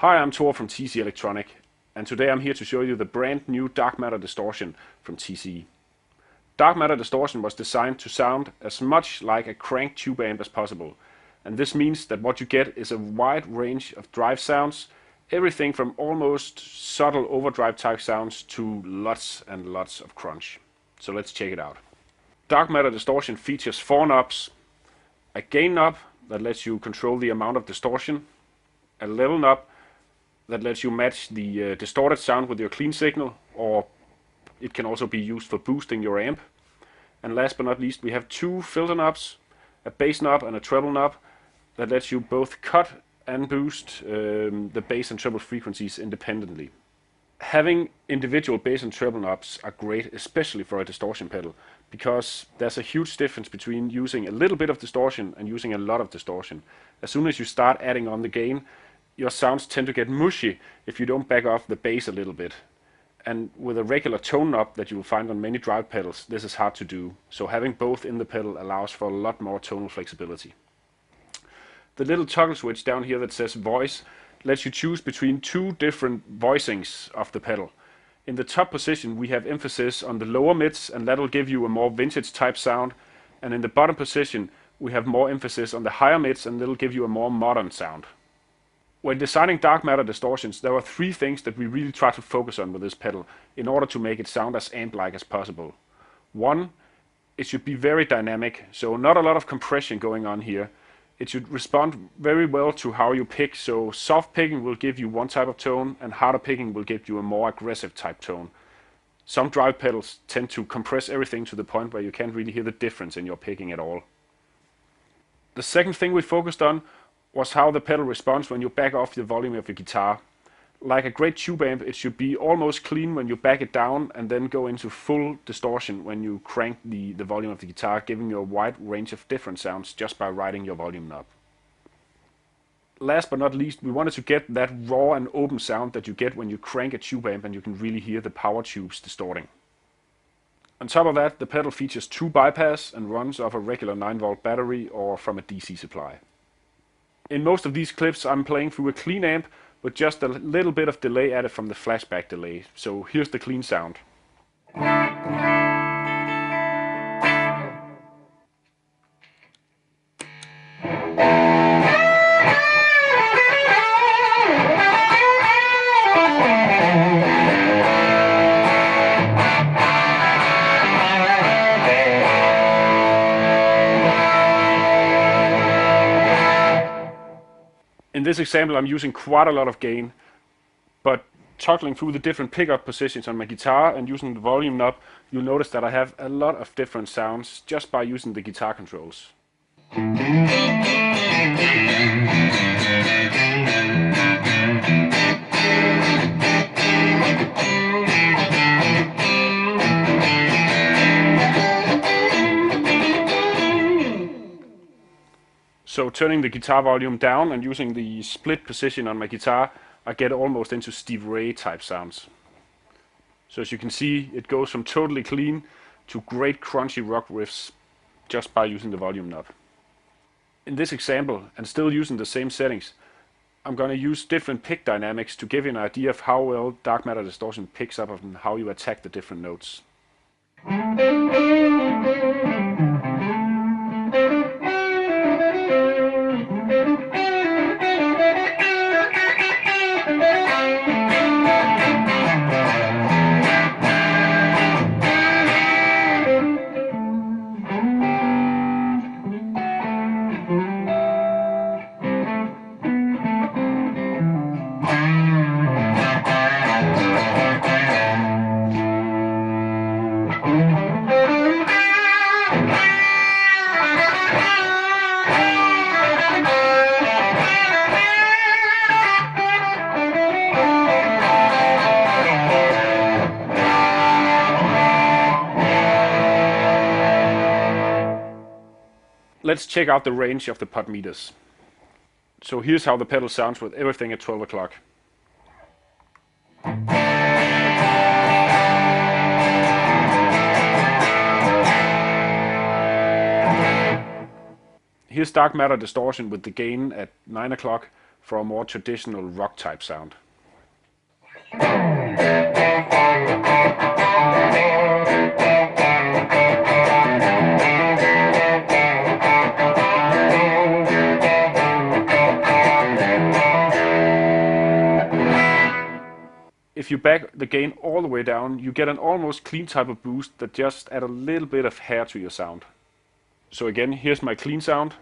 Hi, I'm Tor from TC Electronic, and today I'm here to show you the brand new Dark Matter Distortion from TC. Dark Matter Distortion was designed to sound as much like a cranked tube amp as possible, and this means that what you get is a wide range of drive sounds, everything from almost subtle overdrive type sounds to lots and lots of crunch. So let's check it out. Dark Matter Distortion features 4 knobs, a gain knob that lets you control the amount of distortion, a level knob that lets you match the distorted sound with your clean signal, or it can also be used for boosting your amp. And last but not least, we have 2 filter knobs, a bass knob and a treble knob that lets you both cut and boost the bass and treble frequencies independently. Having individual bass and treble knobs are great, especially for a distortion pedal, because there's a huge difference between using a little bit of distortion and using a lot of distortion. As soon as you start adding on the gain, your sounds tend to get mushy if you don't back off the bass a little bit. And with a regular tone knob that you will find on many drive pedals, this is hard to do. So having both in the pedal allows for a lot more tonal flexibility. The little toggle switch down here that says voice lets you choose between 2 different voicings of the pedal. In the top position we have emphasis on the lower mids, and that will give you a more vintage type sound. And in the bottom position we have more emphasis on the higher mids, and that will give you a more modern sound. When designing Dark Matter Distortions, there are 3 things that we really try to focus on with this pedal in order to make it sound as amp-like as possible. 1, it should be very dynamic, so not a lot of compression going on here. It should respond very well to how you pick, so soft picking will give you one type of tone and harder picking will give you a more aggressive type tone. Some drive pedals tend to compress everything to the point where you can't really hear the difference in your picking at all. The second thing we focused on was how the pedal responds when you back off the volume of your guitar. Like a great tube amp, it should be almost clean when you back it down and then go into full distortion when you crank the volume of the guitar, giving you a wide range of different sounds just by riding your volume knob. Last but not least, we wanted to get that raw and open sound that you get when you crank a tube amp and you can really hear the power tubes distorting. On top of that, the pedal features 2 bypass and runs off a regular 9-volt battery or from a DC supply. In most of these clips I'm playing through a clean amp with just a little bit of delay added from the flashback delay. So here's the clean sound. In this example I'm using quite a lot of gain, but toggling through the different pickup positions on my guitar and using the volume knob, you'll notice that I have a lot of different sounds just by using the guitar controls. So turning the guitar volume down and using the split position on my guitar, I get almost into Steve Ray type sounds. So as you can see, it goes from totally clean to great crunchy rock riffs just by using the volume knob. In this example, and still using the same settings, I'm going to use different pick dynamics to give you an idea of how well Dark Matter Distortion picks up and how you attack the different notes. Let's check out the range of the pot meters. So here's how the pedal sounds with everything at 12 o'clock. Here's Dark Matter Distortion with the gain at 9 o'clock, for a more traditional rock type sound. If you back the gain all the way down, you get an almost clean type of boost that just add a little bit of hair to your sound. So again, here's my clean sound.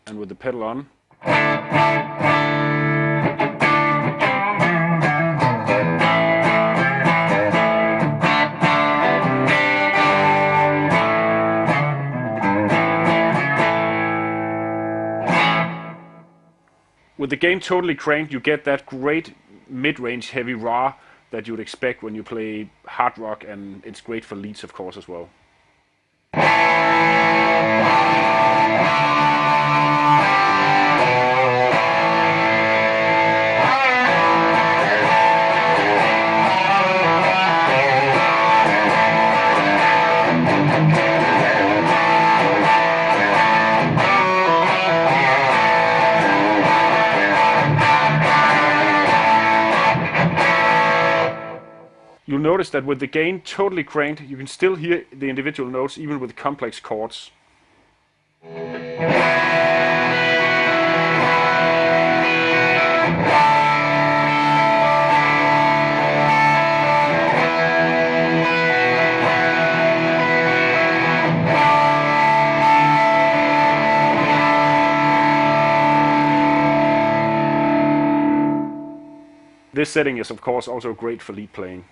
And with the pedal on. With the gain totally cranked, you get that great mid-range heavy raw that you'd expect when you play hard rock, and it's great for leads, of course, as well. You'll notice that with the gain totally cranked, you can still hear the individual notes even with complex chords. This setting is of course also great for lead playing.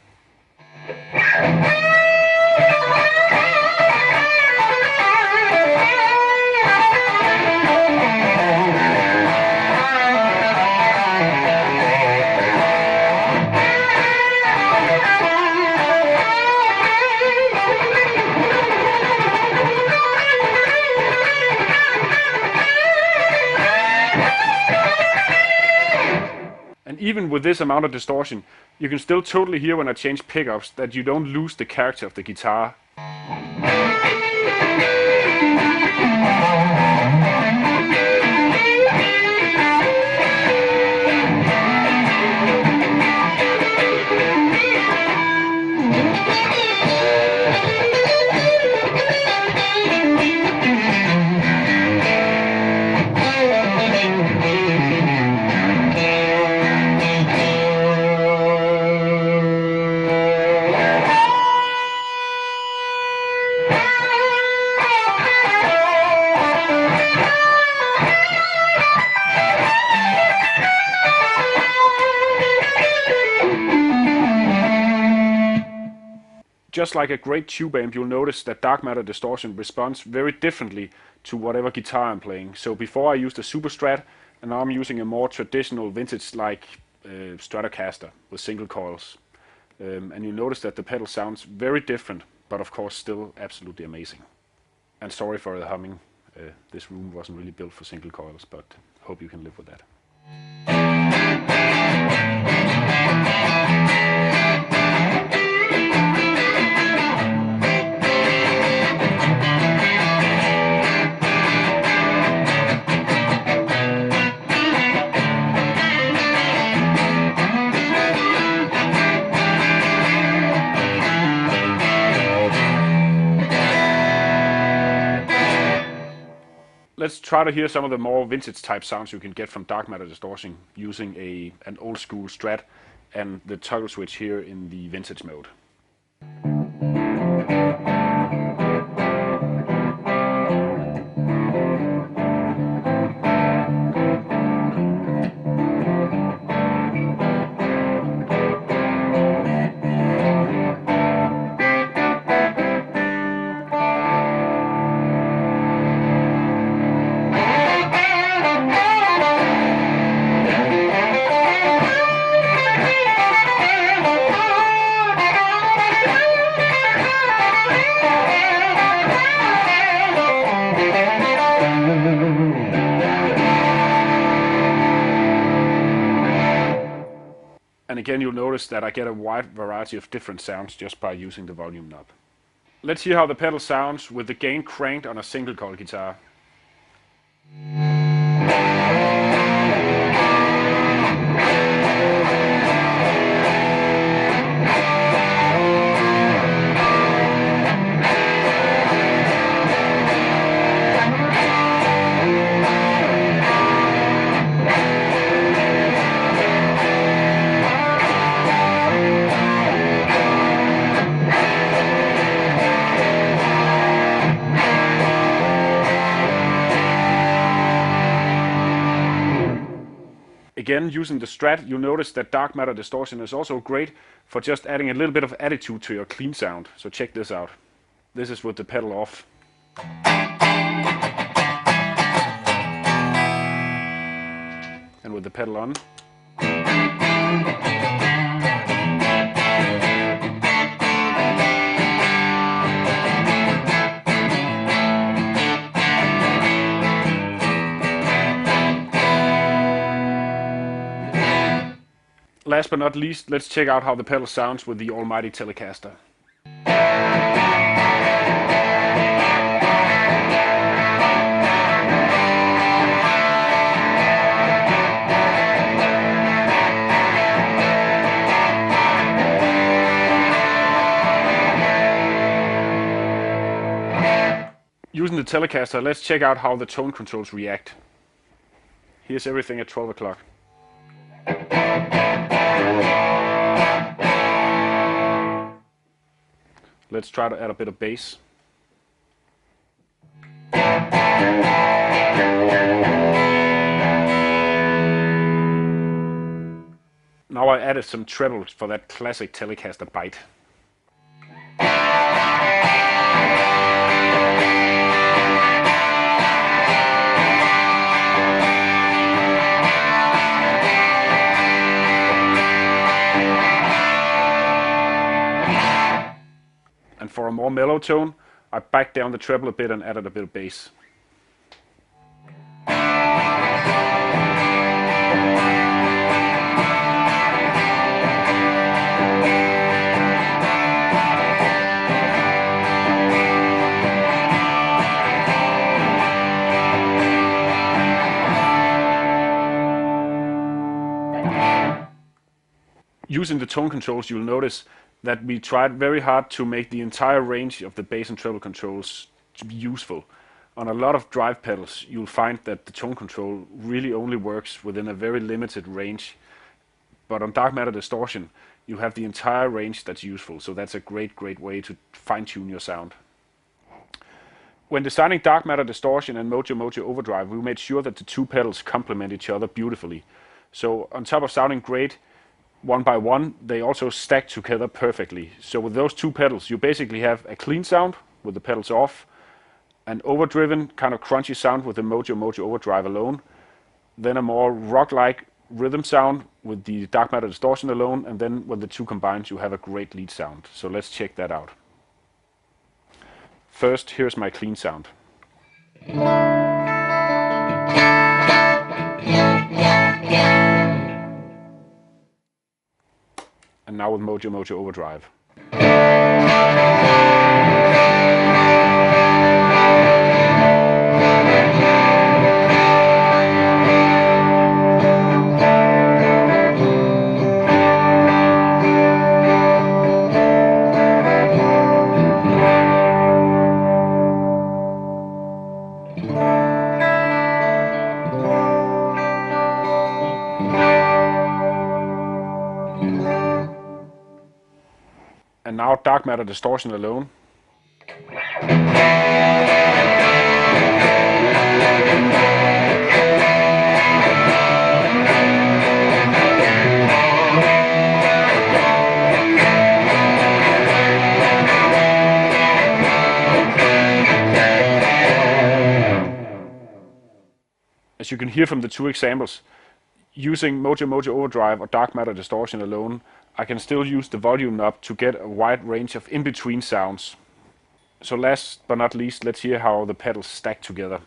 And even with this amount of distortion, you can still totally hear when I change pickups that you don't lose the character of the guitar. Just like a great tube amp, you'll notice that dark matter distortion responds very differently to whatever guitar I'm playing. So before I used a Super Strat, and now I'm using a more traditional vintage like Stratocaster with single coils. And you'll notice that the pedal sounds very different, but of course still absolutely amazing. And sorry for the humming. This room wasn't really built for single coils, but hope you can live with that. Let's try to hear some of the more vintage type sounds you can get from dark matter distortion using an old school Strat and the toggle switch here in the vintage mode. And again, you'll notice that I get a wide variety of different sounds just by using the volume knob. Let's hear how the pedal sounds with the gain cranked on a single coil guitar. Again, using the Strat, you'll notice that dark matter distortion is also great for just adding a little bit of attitude to your clean sound. So check this out. This is with the pedal off. And with the pedal on. Last but not least, let's check out how the pedal sounds with the almighty Telecaster. Using the Telecaster, let's check out how the tone controls react. Here's everything at 12 o'clock. Let's try to add a bit of bass. Now I added some trebles for that classic Telecaster bite. And for a more mellow tone, I backed down the treble a bit and added a bit of bass. Using the tone controls, you'll notice that we tried very hard to make the entire range of the bass and treble controls to be useful. On a lot of drive pedals, you'll find that the tone control really only works within a very limited range. But on dark matter distortion, you have the entire range that's useful, so that's a great way to fine-tune your sound. When designing dark matter distortion and Mojo Mojo overdrive, we made sure that the two pedals complement each other beautifully. So on top of sounding great, one by one, they also stack together perfectly. So with those two pedals, you basically have a clean sound with the pedals off, an overdriven, kind of crunchy sound with the Mojo Mojo overdrive alone, then a more rock-like rhythm sound with the dark matter distortion alone, and then when the two combined, you have a great lead sound. So let's check that out. First, here's my clean sound. And now with Mojo Mojo overdrive. And now dark matter distortion alone. As you can hear from the two examples, using Mojo Mojo overdrive or dark matter distortion alone, I can still use the volume knob to get a wide range of in-between sounds. So last but not least, let's hear how the pedals stack together.